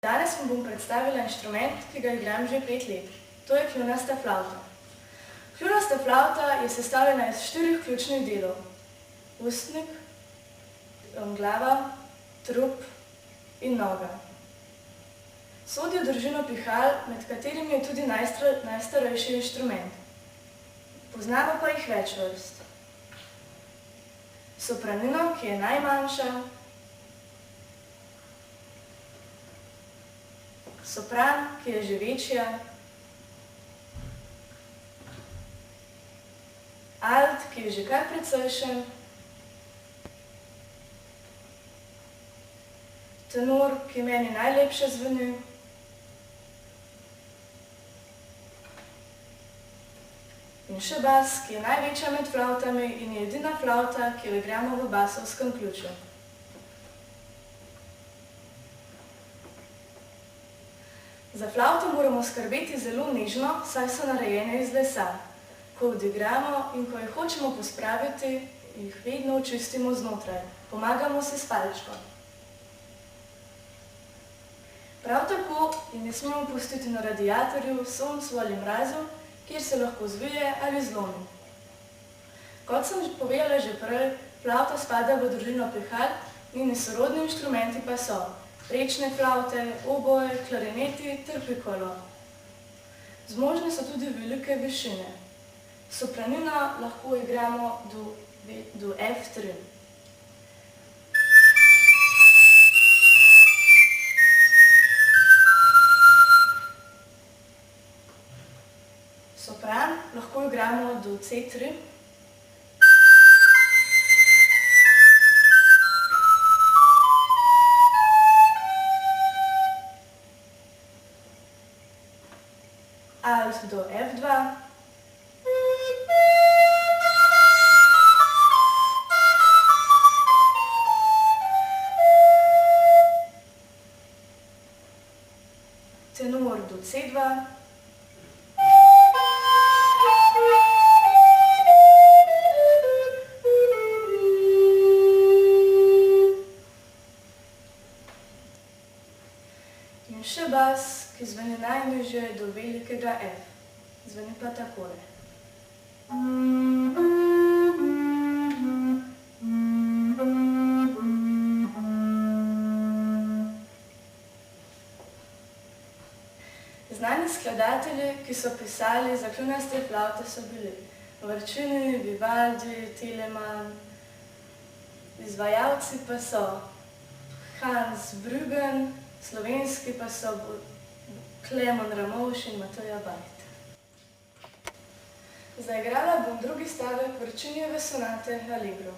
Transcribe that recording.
Danes vam bom predstavila inštrument, ki ga igram že 5 let. To je kljunasta flavta. Kljunasta flavta je sestavljena iz 4 ključnih delov. Ustnik, glava, trup in noga. Sodi v družino pihal, med katerimi je tudi najstarejši inštrument. Poznamo pa jih več vrst. Sopranino, ki je najmanjša, sopran, ki je že večja, alt, ki je že kar precejšen, tenor, ki meni najlepše zveni, in še bas, ki je največja med flavtami in je edina flavta, ki jo igramo v basovskem ključu. Za flavto moramo skrbeti zelo nežno, saj so narejene iz lesa. Ko odigramo in ko jih hočemo pospraviti, jih vedno očistimo znotraj. Pomagamo si s palčko. Prav tako jih ne smemo pustiti na radiatorju, soncu ali mrazu, kjer se lahko zvije ali zlomi. Kot sem povedala že prej, flavta spada v družino pihal, njeni sorodni inštrumenti pa so prečne flavte, oboje, klarineti ter pikolo. Zmožne so tudi velike višine. Sopranino lahko igramo do F3. Sopran lahko igramo do C3. Alt do F2. Tenor do C2. In še bas, ki zveni najnižje do velikega F. Zveni pa takole. Znani skladatelji, ki so pisali za kljunaste flavte, so bili Guarciani, Vivaldi, Telemann. Izvajalci pa so Hans Brüggen, slovenski pa so Klemen Ramovš in Mateja Bajt. Zaigrala bom drugi stavek Guarcianijeve sonate Allegro.